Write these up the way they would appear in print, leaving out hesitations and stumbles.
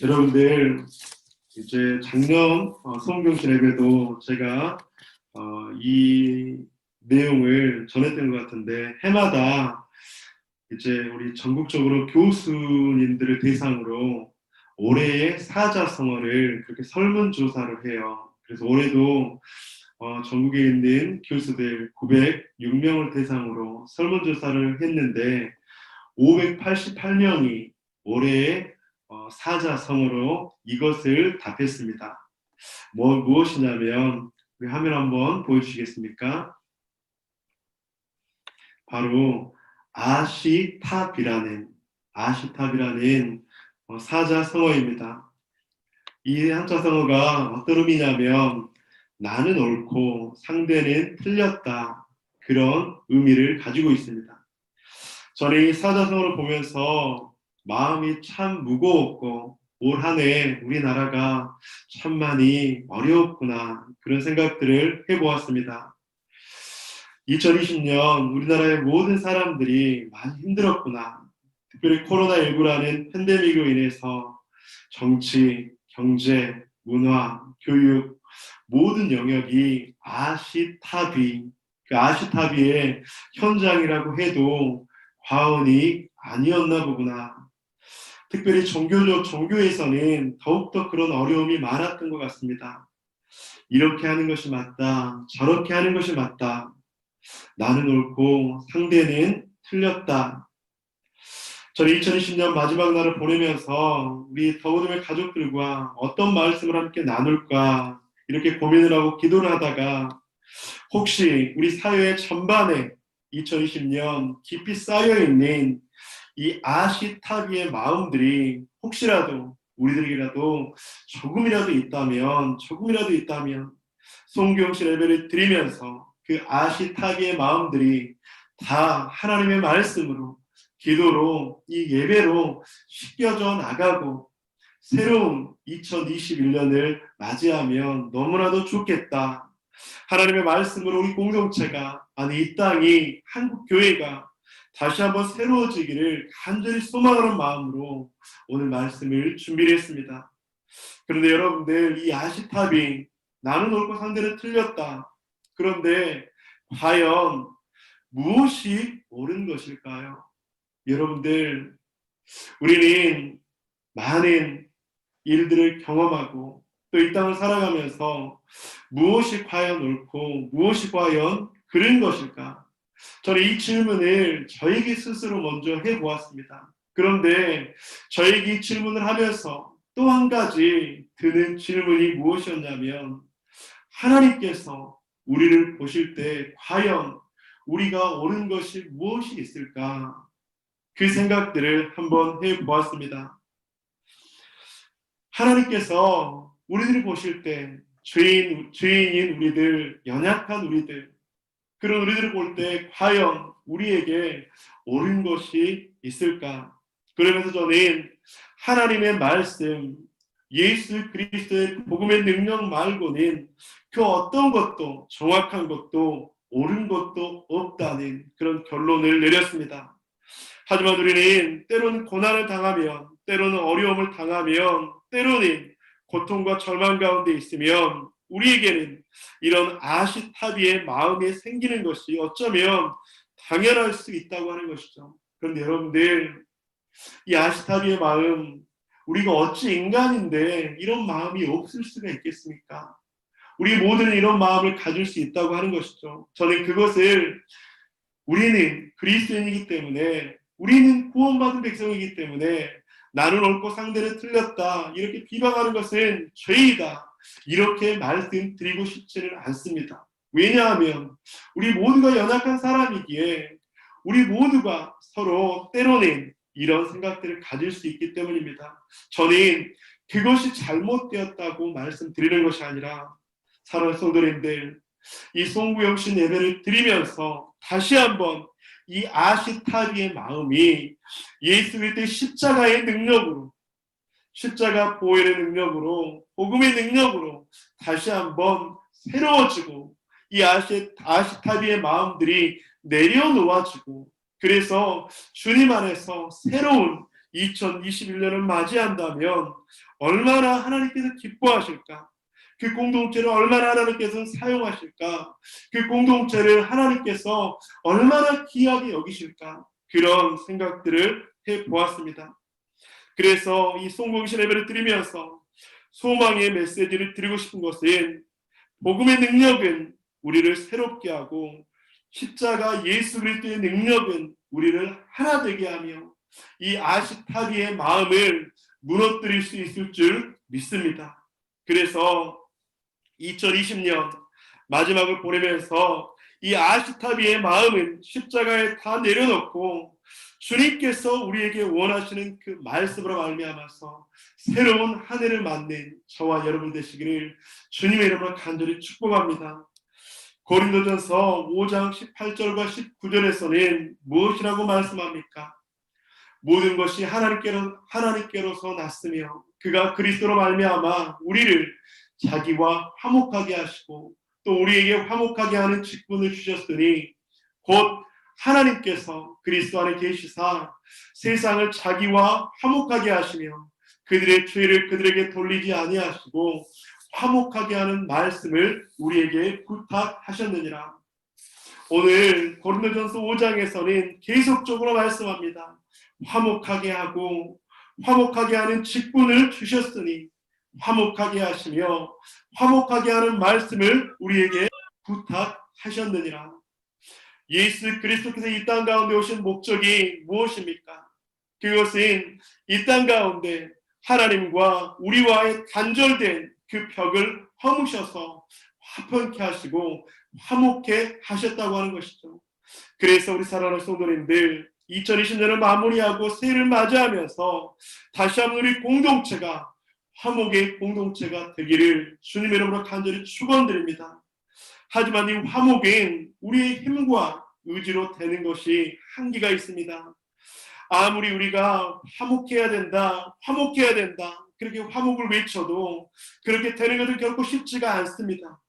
여러분들 이제 작년 성경신 예배도 제가 이 내용을 전했던 것 같은데 해마다 이제 우리 전국적으로 교수님들을 대상으로 올해의 사자성어를 그렇게 설문조사를 해요. 그래서 올해도 전국에 있는 교수들 906명을 대상으로 설문조사를 했는데 588명이 올해의 사자성어로 이것을 답했습니다. 무엇이냐면 우리 화면 한번 보여주시겠습니까? 바로 아시탑이라는 사자성어입니다. 이 한자성어가 어떤 의미냐면 나는 옳고 상대는 틀렸다, 그런 의미를 가지고 있습니다. 저는 이 사자성어를 보면서 마음이 참 무거웠고 올 한 해 우리나라가 참 많이 어려웠구나, 그런 생각들을 해보았습니다. 2020년 우리나라의 모든 사람들이 많이 힘들었구나. 특별히 코로나19라는 팬데믹으로 인해서 정치, 경제, 문화, 교육 모든 영역이 그 아시타비의 현장이라고 해도 과언이 아니었나 보구나. 특별히 종교에서는 더욱더 그런 어려움이 많았던 것 같습니다. 이렇게 하는 것이 맞다, 저렇게 하는 것이 맞다, 나는 옳고 상대는 틀렸다. 저는 2020년 마지막 날을 보내면서 우리 더우듬의 가족들과 어떤 말씀을 함께 나눌까 이렇게 고민을 하고 기도를 하다가 혹시 우리 사회 전반에 2020년 깊이 쌓여있는 이 아시타비의 마음들이 혹시라도 우리들에게라도 조금이라도 있다면 송경신 예배를 드리면서 그 아시타비의 마음들이 다 하나님의 말씀으로, 기도로, 이 예배로 씻겨져 나가고 새로운 2021년을 맞이하면 너무나도 좋겠다. 하나님의 말씀으로 우리 공동체가, 아니 이 땅이, 한국 교회가 다시 한번 새로워지기를 간절히 소망하는 마음으로 오늘 말씀을 준비를 했습니다. 그런데 여러분들, 이 아시탑이 나는 옳고 상대는 틀렸다. 그런데 과연 무엇이 옳은 것일까요? 여러분들, 우리는 많은 일들을 경험하고 또 이 땅을 살아가면서 무엇이 과연 옳고 무엇이 과연 그른 것일까? 저는 이 질문을 저에게 스스로 먼저 해보았습니다. 그런데 저에게 이 질문을 하면서 또 한 가지 드는 질문이 무엇이었냐면, 하나님께서 우리를 보실 때 과연 우리가 옳은 것이 무엇이 있을까? 그 생각들을 한번 해보았습니다. 하나님께서 우리들을 보실 때 죄인인 우리들, 연약한 우리들, 그런 우리들을 볼 때 과연 우리에게 옳은 것이 있을까? 그러면서 저는 하나님의 말씀, 예수 그리스도의 복음의 능력 말고는 그 어떤 것도, 정확한 것도 옳은 것도 없다는 그런 결론을 내렸습니다. 하지만 우리는 때로는 고난을 당하면, 때로는 어려움을 당하면, 때로는 고통과 절망 가운데 있으면 우리에게는 이런 아시타비의 마음이 생기는 것이 어쩌면 당연할 수 있다고 하는 것이죠. 그런데 여러분들, 이 아시타비의 마음, 우리가 어찌 인간인데 이런 마음이 없을 수가 있겠습니까? 우리 모두는 이런 마음을 가질 수 있다고 하는 것이죠. 저는 그것을, 우리는 그리스도인이기 때문에, 우리는 구원받은 백성이기 때문에 나는 옳고 상대는 틀렸다 이렇게 비방하는 것은 죄이다 이렇게 말씀드리고 싶지는 않습니다. 왜냐하면 우리 모두가 연약한 사람이기에 우리 모두가 서로 때로는 이런 생각들을 가질 수 있기 때문입니다. 저는 그것이 잘못되었다고 말씀드리는 것이 아니라, 사랑하는 성도님들, 이 송구영신 예배를 드리면서 다시 한번 이 아시타비의 마음이 예수 그리스도의 십자가의 능력으로, 십자가 보혈의 능력으로, 복음의 능력으로 다시 한번 새로워지고 이 아시타비의 마음들이 내려놓아지고, 그래서 주님 안에서 새로운 2021년을 맞이한다면 얼마나 하나님께서 기뻐하실까? 그 공동체를 얼마나 하나님께서 사용하실까? 그 공동체를 하나님께서 얼마나 귀하게 여기실까? 그런 생각들을 해보았습니다. 그래서 이 송공신 예배를 드리면서 소망의 메시지를 드리고 싶은 것은 복음의 능력은 우리를 새롭게 하고 십자가 예수 그리스도의 능력은 우리를 하나 되게 하며 이 아시타비의 마음을 무너뜨릴 수 있을 줄 믿습니다. 그래서 2020년 마지막을 보내면서 이 아시타비의 마음은 십자가에 다 내려놓고 주님께서 우리에게 원하시는 그 말씀으로 말미암아서 새로운 한 해를 맞는 저와 여러분 되시기를 주님의 이름으로 간절히 축복합니다. 고린도전서 5장 18절과 19절에서는 무엇이라고 말씀합니까? 모든 것이 하나님께로서 났으며 그가 그리스도로 말미암아 우리를 자기와 화목하게 하시고 또 우리에게 화목하게 하는 직분을 주셨으니 곧 하나님께서 그리스도 안에 계시사 세상을 자기와 화목하게 하시며 그들의 죄를 그들에게 돌리지 아니하시고 화목하게 하는 말씀을 우리에게 부탁하셨느니라. 오늘 고린도전서 5장에서는 계속적으로 말씀합니다. 화목하게 하고 화목하게 하는 직분을 주셨으니 화목하게 하시며 화목하게 하는 말씀을 우리에게 부탁하셨느니라. 예수 그리스도께서 이 땅 가운데 오신 목적이 무엇입니까? 그것은 이 땅 가운데 하나님과 우리와의 단절된 그 벽을 허무셔서 화평케 하시고 화목케 하셨다고 하는 것이죠. 그래서 우리 사랑하는 성도님들 2020년을 마무리하고 새해를 맞이하면서 다시 한번 우리 공동체가 화목의 공동체가 되기를 주님의 이름으로 간절히 축원드립니다. 하지만 이 화목은 우리의 힘과 의지로 되는 것이 한계가 있습니다. 아무리 우리가 화목해야 된다, 화목해야 된다 그렇게 화목을 외쳐도 그렇게 되는 것은 결코 쉽지가 않습니다.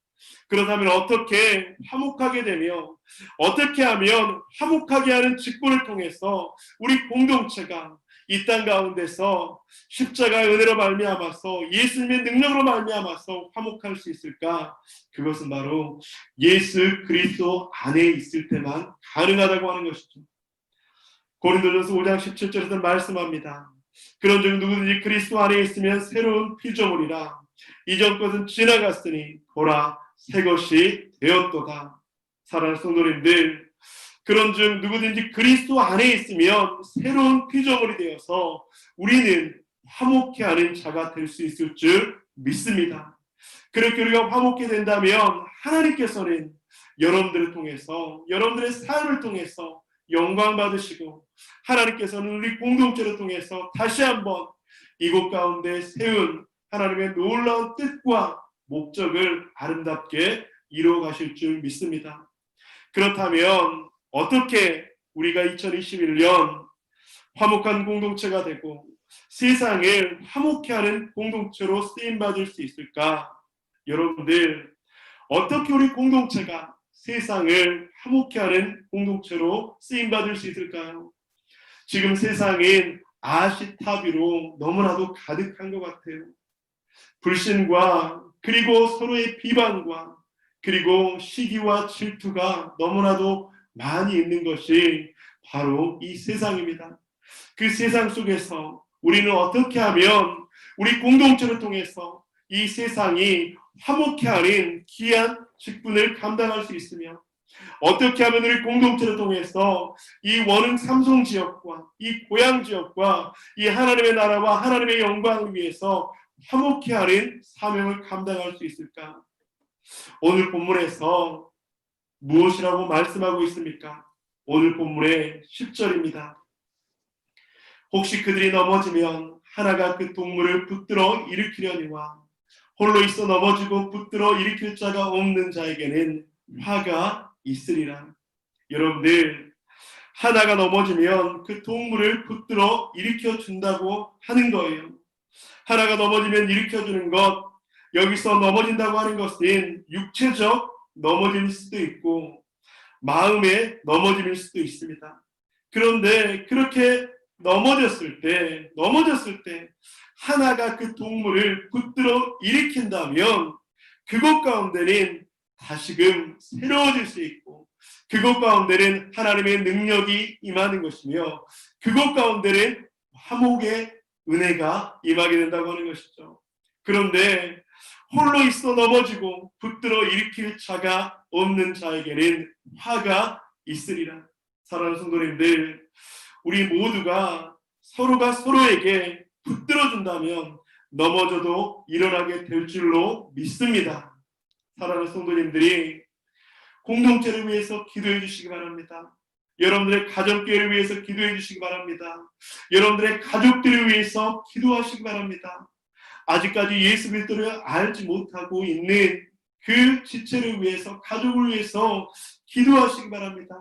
그렇다면 어떻게 화목하게 되며 어떻게 하면 화목하게 하는 직분을 통해서 우리 공동체가 이 땅 가운데서 십자가의 은혜로 말미암아서 예수님의 능력으로 말미암아서 화목할 수 있을까? 그것은 바로 예수 그리스도 안에 있을 때만 가능하다고 하는 것이죠. 고린도전서 5장 17절에서 말씀합니다. 그런즉 누구든지 그리스도 안에 있으면 새로운 피조물이라 이전 것은 지나갔으니 보라 새 것이 되었도다. 사랑하는 성도님들, 그런즉 누구든지 그리스도 안에 있으면 새로운 피조물이 되어서 우리는 화목케 하는 자가 될 수 있을 줄 믿습니다. 그렇게 우리가 화목케 된다면 하나님께서는 여러분들을 통해서 여러분들의 삶을 통해서 영광 받으시고 하나님께서는 우리 공동체를 통해서 다시 한번 이곳 가운데 세운 하나님의 놀라운 뜻과 목적을 아름답게 이루어 가실 줄 믿습니다. 그렇다면 어떻게 우리가 2021년 화목한 공동체가 되고 세상을 화목케 하는 공동체로 쓰임받을 수 있을까? 여러분들, 어떻게 우리 공동체가 세상을 화목케 하는 공동체로 쓰임받을 수 있을까요? 지금 세상은 아시타비로 너무나도 가득한 것 같아요. 불신과 그리고 서로의 비방과 그리고 시기와 질투가 너무나도 많이 있는 것이 바로 이 세상입니다. 그 세상 속에서 우리는 어떻게 하면 우리 공동체를 통해서 이 세상이 화목케 하는 귀한 직분을 감당할 수 있으며 어떻게 하면 우리 공동체를 통해서 이 원흥 삼성 지역과 이 고향 지역과 이 하나님의 나라와 하나님의 영광을 위해서 화목케 하는 사명을 감당할 수 있을까? 오늘 본문에서 무엇이라고 말씀하고 있습니까? 오늘 본문의 10절입니다. 혹시 그들이 넘어지면 하나가 그 동물을 붙들어 일으키려니와 홀로 있어 넘어지고 붙들어 일으킬 자가 없는 자에게는 화가 있으리라. 여러분들, 하나가 넘어지면 그 동물을 붙들어 일으켜 준다고 하는 거예요. 하나가 넘어지면 일으켜주는 것, 여기서 넘어진다고 하는 것은 육체적 넘어질 수도 있고 마음의 넘어짐일 수도 있습니다. 그런데 그렇게 넘어졌을 때 하나가 그 동물을 붙들어 일으킨다면 그것 가운데는 다시금 새로워질 수 있고, 그것 가운데는 하나님의 능력이 임하는 것이며, 그것 가운데는 화목의 은혜가 임하게 된다고 하는 것이죠. 그런데 홀로 있어 넘어지고 붙들어 일으킬 자가 없는 자에게는 화가 있으리라. 사랑하는 성도님들, 우리 모두가 서로가 서로에게 붙들어준다면 넘어져도 일어나게 될 줄로 믿습니다. 사랑하는 성도님들이 공동체를 위해서 기도해 주시기 바랍니다. 여러분들의 가정교회를 위해서 기도해 주시기 바랍니다. 여러분들의 가족들을 위해서 기도하시기 바랍니다. 아직까지 예수 그리스도를 알지 못하고 있는 그 지체를 위해서, 가족을 위해서 기도하시기 바랍니다.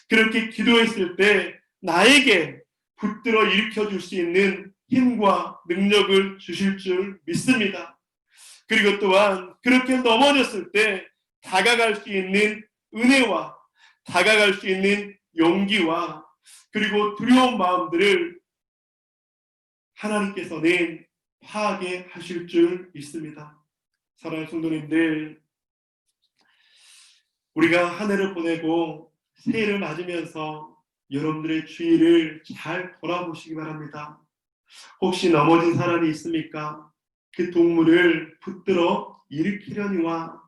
그렇게 기도했을 때 나에게 붙들어 일으켜 줄 수 있는 힘과 능력을 주실 줄 믿습니다. 그리고 또한 그렇게 넘어졌을 때 다가갈 수 있는 은혜와 다가갈 수 있는 용기와 그리고 두려운 마음들을 하나님께서는 파하게 하실 줄 믿습니다. 사랑하는 성도님들, 우리가 한 해를 보내고 새해를 맞으면서 여러분들의 주위를 잘 돌아보시기 바랍니다. 혹시 넘어진 사람이 있습니까? 그 동물을 붙들어 일으키려니와,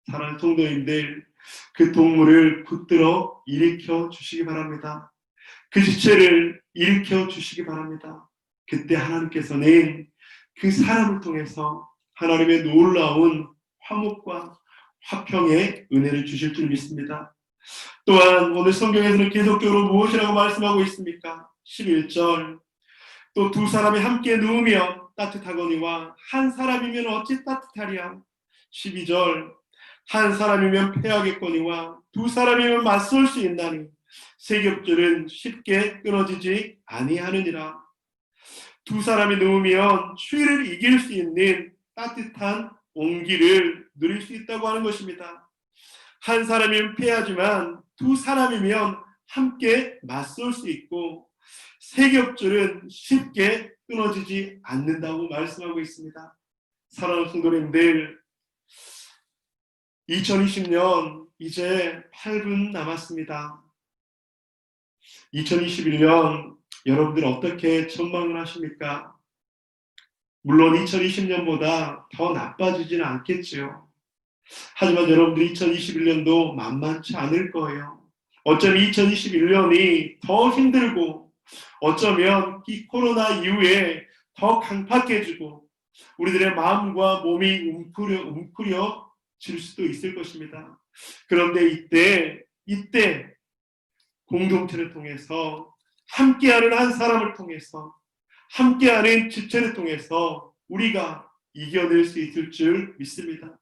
사랑하는 성도님들, 그 동물을 붙들어 일으켜 주시기 바랍니다. 그 지체를 일으켜 주시기 바랍니다. 그때 하나님께서는 그 사람을 통해서 하나님의 놀라운 화목과 화평의 은혜를 주실 줄 믿습니다. 또한 오늘 성경에서는 계속적으로 무엇이라고 말씀하고 있습니까? 11절, 또 두 사람이 함께 누우면 따뜻하거니와 한 사람이면 어찌 따뜻하랴. 12절, 한 사람이면 패하겠거니와 두 사람이면 맞설 수 있나니 세겹줄은 쉽게 끊어지지 아니하느니라. 두 사람이 누우면 추위를 이길 수 있는 따뜻한 온기를 누릴 수 있다고 하는 것입니다. 한 사람이면 패하지만 두 사람이면 함께 맞설 수 있고 세겹줄은 쉽게 끊어지지 않는다고 말씀하고 있습니다. 사랑하는 성도님들, 2020년 이제 8분 남았습니다. 2021년 여러분들 어떻게 전망을 하십니까? 물론 2020년보다 더 나빠지지는 않겠지요. 하지만 여러분들 2021년도 만만치 않을 거예요. 어쩌면 2021년이 더 힘들고 어쩌면 이 코로나 이후에 더 강팍해지고 우리들의 마음과 몸이 웅크려질 수도 있을 것입니다. 그런데 이때 공동체를 통해서 함께하는 한 사람을 통해서 함께하는 지체를 통해서 우리가 이겨낼 수 있을 줄 믿습니다.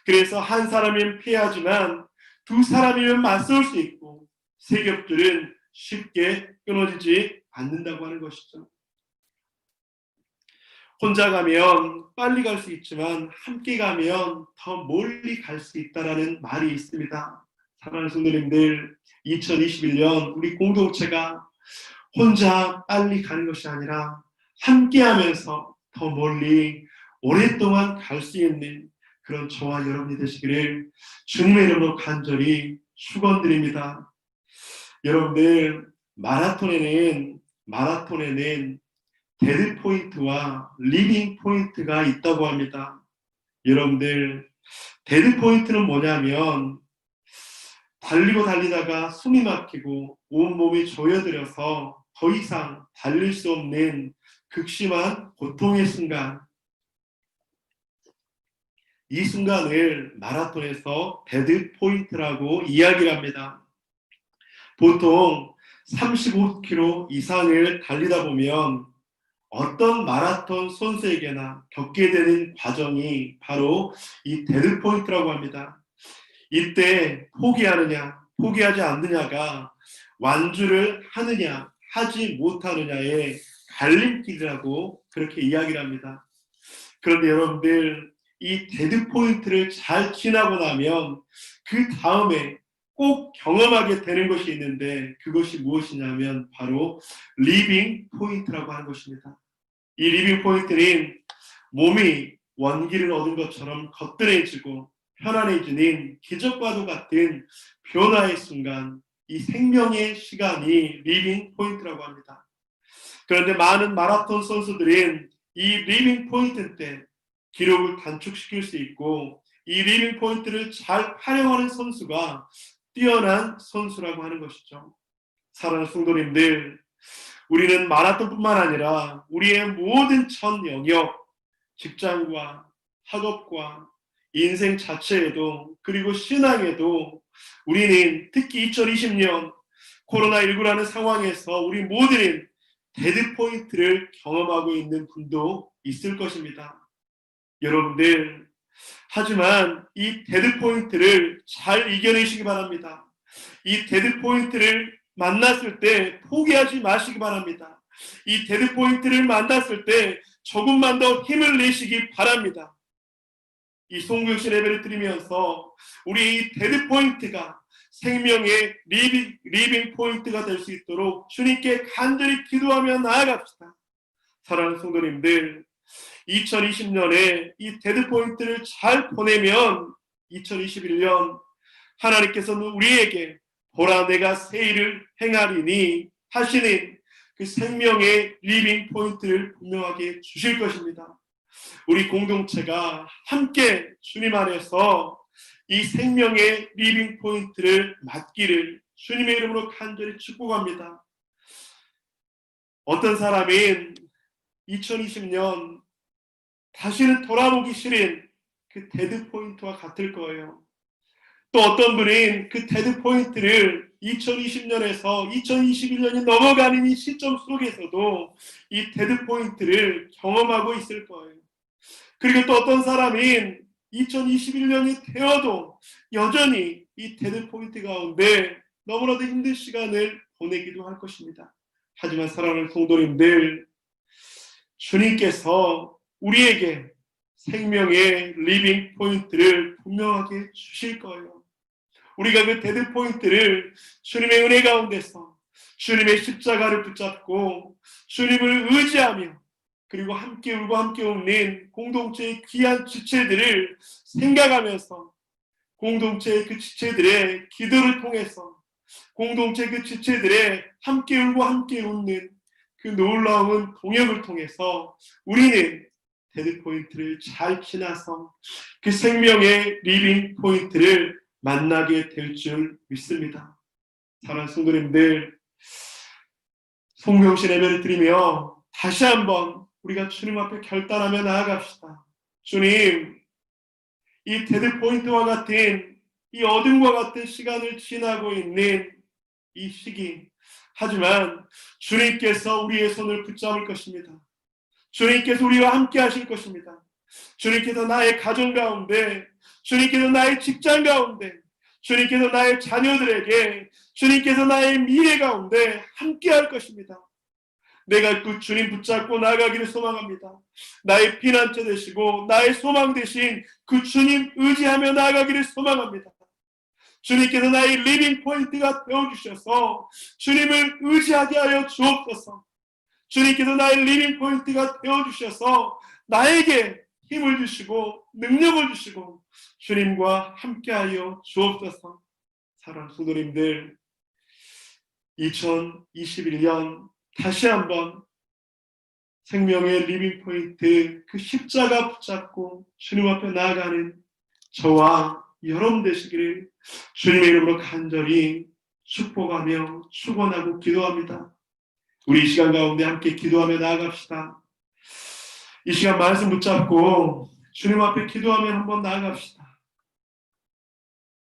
그래서 한 사람이면 피하지만 두 사람이면 맞설 수 있고 세겹들은 쉽게 끊어지지 않는다고 하는 것이죠. 혼자 가면 빨리 갈 수 있지만 함께 가면 더 멀리 갈 수 있다라는 말이 있습니다. 사랑하는 성도님들, 2021년 우리 공동체가 혼자 빨리 가는 것이 아니라 함께하면서 더 멀리 오랫동안 갈 수 있는 그런 저와 여러분이 되시기를 주님의 이름으로 간절히 축원드립니다. 여러분들, 마라톤에는 데드 포인트와 리빙 포인트가 있다고 합니다. 여러분들, 데드 포인트는 뭐냐면 달리다가 숨이 막히고 온몸이 조여들어서 더 이상 달릴 수 없는 극심한 고통의 순간, 이 순간을 마라톤에서 데드 포인트라고 이야기를 합니다. 보통 35km 이상을 달리다 보면 어떤 마라톤 선수에게나 겪게 되는 과정이 바로 이 데드 포인트라고 합니다. 이때 포기하지 않느냐가 완주를 하느냐 하지 못하느냐의 갈림길이라고 그렇게 이야기를 합니다. 그런데 여러분들, 이 데드 포인트를 잘 지나고 나면 그 다음에 꼭 경험하게 되는 것이 있는데 그것이 무엇이냐면 바로 리빙 포인트라고 하는 것입니다. 이 리빙 포인트는 몸이 원기를 얻은 것처럼 거뜬해지고 편안해지는 기적과도 같은 변화의 순간, 이 생명의 시간이 리빙 포인트라고 합니다. 그런데 많은 마라톤 선수들은 이 리빙 포인트 때 기록을 단축시킬 수 있고 이 리빙 포인트를 잘 활용하는 선수가 뛰어난 선수라고 하는 것이죠. 사랑하는 성도님들, 우리는 마라톤뿐만 아니라 우리의 모든 전 영역, 직장과 학업과 인생 자체에도 그리고 신앙에도 우리는 특히 2020년 코로나19라는 상황에서 우리 모두는 데드포인트를 경험하고 있는 분도 있을 것입니다. 여러분들, 하지만 이 데드포인트를 잘 이겨내시기 바랍니다. 이 데드포인트를 만났을 때 포기하지 마시기 바랍니다. 이 데드포인트를 만났을 때 조금만 더 힘을 내시기 바랍니다. 이 송교신 예배를 드리면서 우리 이 데드포인트가 생명의 리빙 포인트가 될 수 있도록 주님께 간절히 기도하며 나아갑시다. 사랑하는 성도님들, 2020년에 이 데드포인트를 잘 보내면 2021년 하나님께서는 우리에게 보라 내가 새 일을 행하리니 하시는 그 생명의 리빙 포인트를 분명하게 주실 것입니다. 우리 공동체가 함께 주님 안에서 이 생명의 리빙 포인트를 맡기를 주님의 이름으로 간절히 축복합니다. 어떤 사람은 2020년 다시는 돌아보기 싫은 그 데드 포인트와 같을 거예요. 또 어떤 분은 그 데드 포인트를 2020년에서 2021년이 넘어가는 이 시점 속에서도 이 데드 포인트를 경험하고 있을 거예요. 그리고 또 어떤 사람은 2021년이 되어도 여전히 이 데드 포인트 가운데 너무나도 힘든 시간을 보내기도 할 것입니다. 하지만 사랑하는 성도님들, 주님께서 우리에게 생명의 리빙 포인트를 분명하게 주실 거예요. 우리가 그 데드 포인트를 주님의 은혜 가운데서 주님의 십자가를 붙잡고 주님을 의지하며 그리고 함께 울고 함께 웃는 공동체의 귀한 지체들을 생각하면서 공동체의 그 지체들의 기도를 통해서 공동체 그 지체들의 함께 울고 함께 웃는 그 놀라운 동역을 통해서 우리는 데드 포인트를 잘 지나서 그 생명의 리빙 포인트를 만나게 될 줄 믿습니다. 사랑하는 성도님들, 송명신 예배를 드리며 다시 한번 우리가 주님 앞에 결단하며 나아갑시다. 주님, 이 데드 포인트와 같은 이 어둠과 같은 시간을 지나고 있는 이 시기, 하지만 주님께서 우리의 손을 붙잡을 것입니다. 주님께서 우리와 함께 하실 것입니다. 주님께서 나의 가정 가운데, 주님께서 나의 직장 가운데, 주님께서 나의 자녀들에게, 주님께서 나의 미래 가운데 함께 할 것입니다. 내가 그 주님 붙잡고 나아가기를 소망합니다. 나의 피난처 되시고 나의 소망 되신 그 주님 의지하며 나아가기를 소망합니다. 주님께서 나의 리빙 포인트가 되어주셔서 주님을 의지하게 하여 주옵소서. 주님께서 나의 리빙 포인트가 되어주셔서 나에게 힘을 주시고 능력을 주시고 주님과 함께하여 주옵소서. 사랑하는 성도님들, 2021년 다시 한번 생명의 리빙 포인트 그 십자가 붙잡고 주님 앞에 나아가는 저와 여러분 되시기를 주님의 이름으로 간절히 축복하며 축원하고 기도합니다. 우리 이 시간 가운데 함께 기도하며 나아갑시다. 이 시간 말씀 붙잡고 주님 앞에 기도하며 한번 나아갑시다.